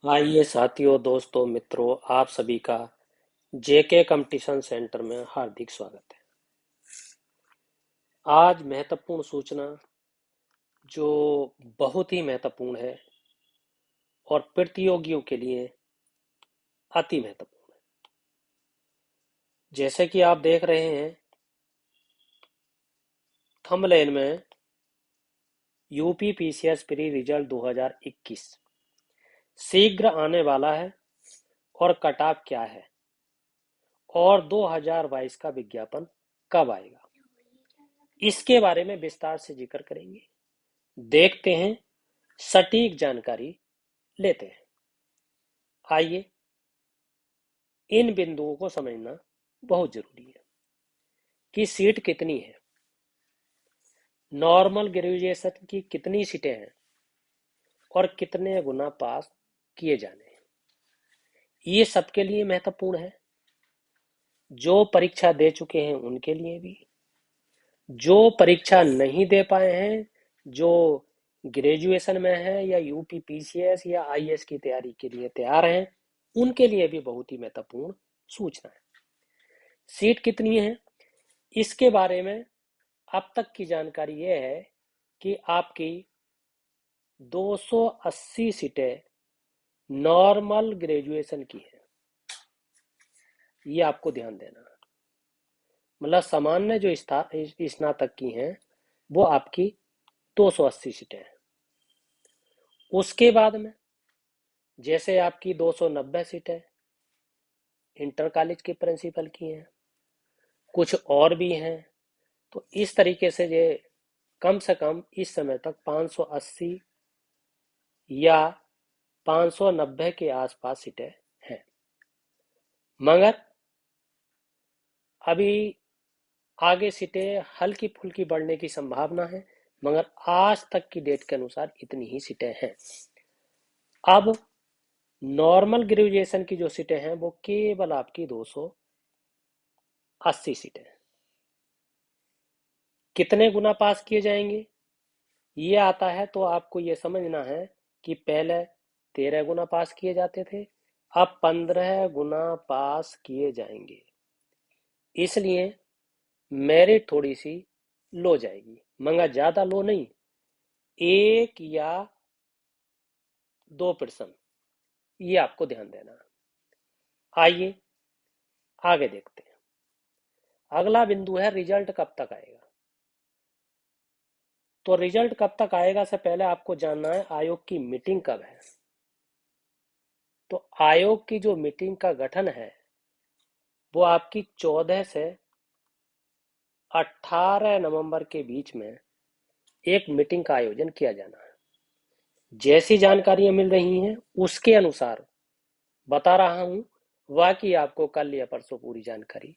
आइए साथियों, दोस्तों, मित्रों, आप सभी का जेके कंपटीशन सेंटर में हार्दिक स्वागत है। आज महत्वपूर्ण सूचना जो बहुत ही महत्वपूर्ण है और प्रतियोगियों के लिए अति महत्वपूर्ण है। जैसे कि आप देख रहे हैं थंबनेल में, यूपी पीसीएस प्री रिजल्ट 2021 शीघ्र आने वाला है और कट ऑफ क्या है और 2022 का विज्ञापन कब आएगा, इसके बारे में विस्तार से जिक्र करेंगे। देखते हैं, सटीक जानकारी लेते हैं। आइए, इन बिंदुओं को समझना बहुत जरूरी है कि सीट कितनी है, नॉर्मल ग्रेजुएशन की कितनी सीटें हैं और कितने गुना पास किए जाने हैं। ये सबके लिए महत्वपूर्ण है, जो परीक्षा दे चुके हैं उनके लिए भी, जो परीक्षा नहीं दे पाए हैं, जो ग्रेजुएशन में है या यूपी पीसीएस या आईएएस की तैयारी के लिए तैयार हैं, उनके लिए भी बहुत ही महत्वपूर्ण सूचना है। सीट कितनी है, इसके बारे में अब तक की जानकारी यह है कि आपकी 280 सीटें नॉर्मल ग्रेजुएशन की है। ये आपको ध्यान देना है। मतलब सामान्य जो स्नातक की हैं वो आपकी 280 सीटें हैं। उसके बाद में जैसे आपकी 290 सीटें इंटर कॉलेज के प्रिंसिपल की हैं, कुछ और भी हैं। तो इस तरीके से ये कम से कम इस समय तक 580 या 590 के आसपास सीटें हैं। मगर अभी आगे सीटें हल्की फुल्की बढ़ने की संभावना है, मगर आज तक की डेट के अनुसार इतनी ही सीटें हैं। अब नॉर्मल ग्रेजुएशन की जो सीटें हैं वो केवल आपकी 280 सीटें हैं। कितने गुना पास किए जाएंगे ये आता है, तो आपको ये समझना है कि पहले 13 गुना पास किए जाते थे, अब 15 गुना पास किए जाएंगे। इसलिए मेरिट थोड़ी सी लो जाएगी, मगर ज्यादा लो नहीं, 1 या 2%। ये आपको ध्यान देना है। आइए आगे देखते हैं। अगला बिंदु है रिजल्ट कब तक आएगा। तो रिजल्ट कब तक आएगा से पहले आपको जानना है आयोग की मीटिंग कब है। तो आयोग की जो मीटिंग का गठन है वो आपकी 14 से 18 नवंबर के बीच में एक मीटिंग का आयोजन किया जाना है। जैसी जानकारियां मिल रही हैं उसके अनुसार बता रहा हूं, बाकी आपको कल या परसों पूरी जानकारी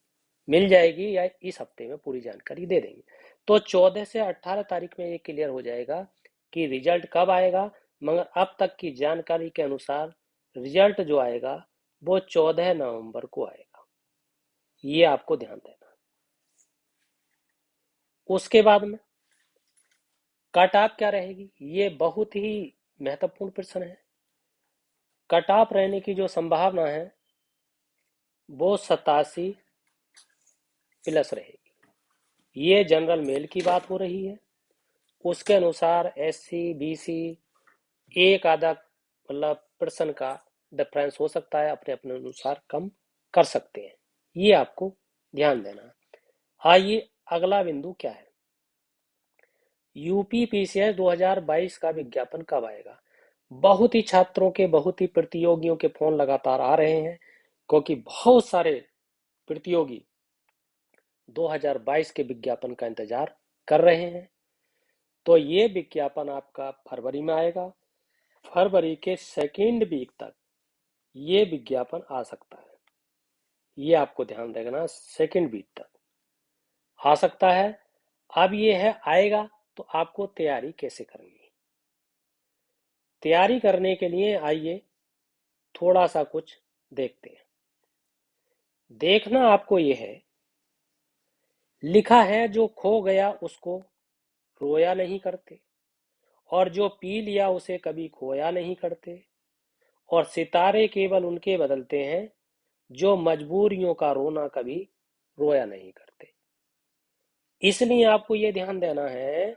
मिल जाएगी या इस हफ्ते में पूरी जानकारी दे देंगे। तो 14 से 18 तारीख में ये क्लियर हो जाएगा कि रिजल्ट कब आएगा। मगर अब तक की जानकारी के अनुसार रिजल्ट जो आएगा वो 14 नवंबर को आएगा। ये आपको ध्यान देना। उसके बाद में कट ऑफ क्या रहेगी, ये बहुत ही महत्वपूर्ण प्रश्न है। कट ऑफ रहने की जो संभावना है वो 87 प्लस रहेगी। ये जनरल मेल की बात हो रही है। उसके अनुसार एससी बीसी एक आधा मतलब पर्सन का डिफरेंस हो सकता है, अपने अपने अनुसार कम कर सकते हैं। ये आपको ध्यान देना है। आइए अगला बिंदु क्या है, यूपी पीसीएस 2022 का विज्ञापन कब आएगा। बहुत ही छात्रों के, बहुत ही प्रतियोगियों के फोन लगातार आ रहे हैं, क्योंकि बहुत सारे प्रतियोगी 2022 के विज्ञापन का इंतजार कर रहे हैं। तो ये विज्ञापन आपका फरवरी में आएगा। फरवरी के सेकेंड वीक तक ये विज्ञापन आ सकता है। ये आपको ध्यान रखना, सेकेंड वीक तक आ सकता है। अब ये है आएगा तो आपको तैयारी कैसे करनी। तैयारी करने के लिए आइए थोड़ा सा कुछ देखते हैं। देखना आपको ये है, लिखा है जो खो गया उसको रोया नहीं करते, और जो पी लिया उसे कभी खोया नहीं करते, और सितारे केवल उनके बदलते हैं जो मजबूरियों का रोना कभी रोया नहीं करते। इसलिए आपको यह ध्यान देना है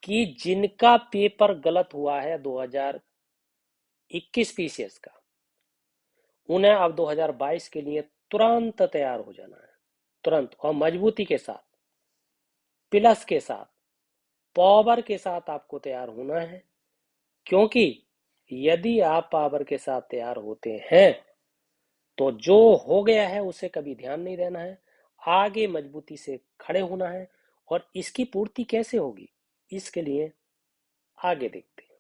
कि जिनका पेपर गलत हुआ है 2021 पीसीएस का, उन्हें अब 2022 के लिए तुरंत तैयार हो जाना है, तुरंत, और मजबूती के साथ, प्लस के साथ, पावर के साथ आपको तैयार होना है। क्योंकि यदि आप पावर के साथ तैयार होते हैं तो जो हो गया है उसे कभी ध्यान नहीं देना है, आगे मजबूती से खड़े होना है। और इसकी पूर्ति कैसे होगी, इसके लिए आगे देखते हैं।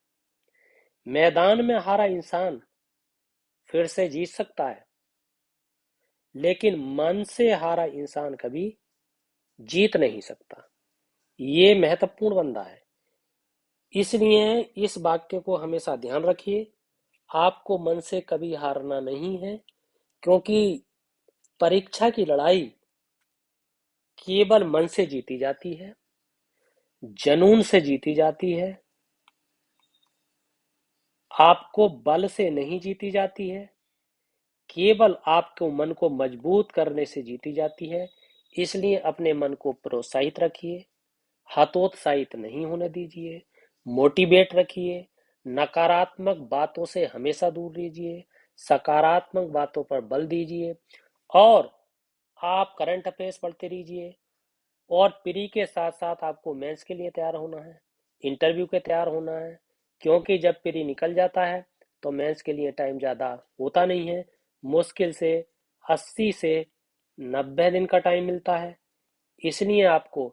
मैदान में हारा इंसान फिर से जीत सकता है, लेकिन मन से हारा इंसान कभी जीत नहीं सकता। ये महत्वपूर्ण बंदा है। इसलिए इस वाक्य को हमेशा ध्यान रखिए। आपको मन से कभी हारना नहीं है, क्योंकि परीक्षा की लड़ाई केवल मन से जीती जाती है, जनून से जीती जाती है, आपको बल से नहीं जीती जाती है, केवल आपको मन को मजबूत करने से जीती जाती है। इसलिए अपने मन को प्रोत्साहित रखिए, हतोत्साहित नहीं होने दीजिए, मोटिवेट रखिए, नकारात्मक बातों से हमेशा दूर रहिए, सकारात्मक बातों पर बल दीजिए, और आप करंट अफेयर्स पढ़ते रहिए। और प्री के साथ साथ आपको मेंस के लिए तैयार होना है, इंटरव्यू के तैयार होना है। क्योंकि जब प्री निकल जाता है तो मेंस के लिए टाइम ज़्यादा होता नहीं है, मुश्किल से 80 से 90 दिन का टाइम मिलता है। इसलिए आपको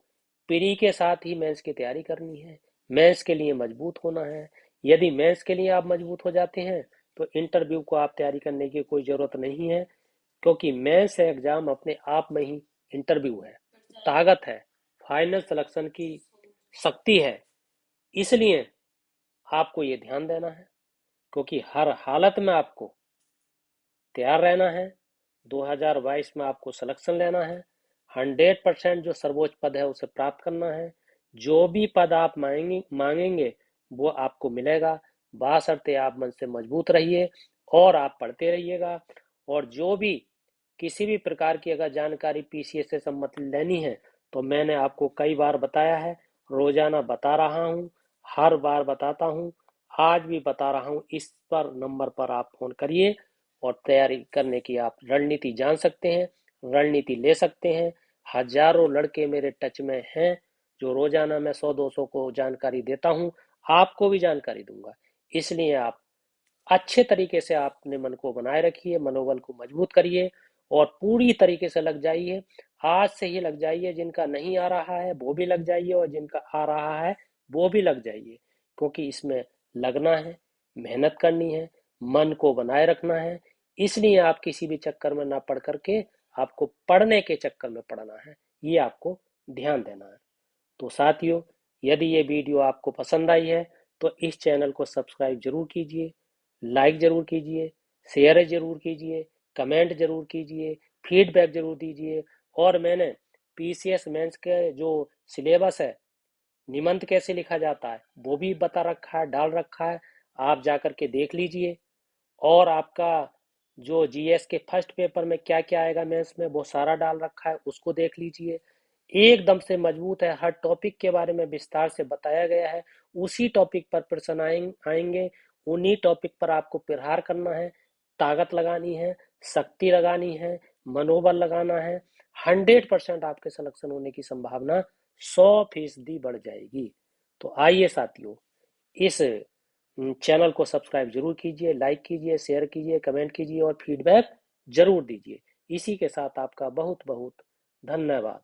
प्री के साथ ही मेंस की तैयारी करनी है, मेंस के लिए मजबूत होना है। यदि मेंस के लिए आप मजबूत हो जाते हैं तो इंटरव्यू को आप तैयारी करने की कोई ज़रूरत नहीं है, क्योंकि मेंस एग्जाम अपने आप में ही इंटरव्यू है, ताकत है, फाइनल सिलेक्शन की शक्ति है। इसलिए आपको ये ध्यान देना है, क्योंकि हर हालत में आपको तैयार रहना है। 2022 में आपको सिलेक्शन लेना है, 100% जो सर्वोच्च पद है उसे प्राप्त करना है। जो भी पद आप मांगेंगे वो आपको मिलेगा, बशर्ते आप मन से मजबूत रहिए और आप पढ़ते रहिएगा। और जो भी किसी भी प्रकार की अगर जानकारी पीसीएस से संबंधित लेनी है तो मैंने आपको कई बार बताया है, रोजाना बता रहा हूँ, हर बार बताता हूँ, आज भी बता रहा हूँ। इस पर नंबर पर आप फोन करिए और तैयारी करने की आप रणनीति जान सकते हैं, रणनीति ले सकते हैं। हजारों लड़के मेरे टच में हैं जो रोजाना मैं 100-200 को जानकारी देता हूँ, आपको भी जानकारी दूंगा। इसलिए आप अच्छे तरीके से अपने मन को बनाए रखिए, मनोबल को मजबूत करिए और पूरी तरीके से लग जाइए। आज से ही लग जाइए, जिनका नहीं आ रहा है वो भी लग जाइए और जिनका आ रहा है वो भी लग जाइए, क्योंकि इसमें लगना है, मेहनत करनी है, मन को बनाए रखना है। इसलिए आप किसी भी चक्कर में ना पड़ करके आपको पढ़ने के चक्कर में पड़ना है, ये आपको ध्यान देना है। तो साथियों, यदि ये वीडियो आपको पसंद आई है तो इस चैनल को सब्सक्राइब जरूर कीजिए, लाइक जरूर कीजिए, शेयर जरूर कीजिए, कमेंट जरूर कीजिए, फीडबैक जरूर दीजिए। और मैंने पीसीएस मेंस के जो सिलेबस है, निबंध कैसे लिखा जाता है, वो भी बता रखा है, डाल रखा है, आप जाकर के देख लीजिए। और आपका जो जीएस के फर्स्ट पेपर में क्या क्या आएगा मेंस में, वो सारा डाल रखा है, उसको देख लीजिए। एकदम से मजबूत है, हर टॉपिक के बारे में विस्तार से बताया गया है। उसी टॉपिक पर प्रश्न आएंगे, उन्हीं टॉपिक पर आपको प्रहार करना है, ताकत लगानी है, शक्ति लगानी है, मनोबल लगाना है। 100% आपके सिलेक्शन होने की संभावना 100% बढ़ जाएगी। तो आइए साथियों, इस चैनल को सब्सक्राइब जरूर कीजिए, लाइक कीजिए, शेयर कीजिए, कमेंट कीजिए और फीडबैक जरूर दीजिए। इसी के साथ आपका बहुत बहुत धन्यवाद।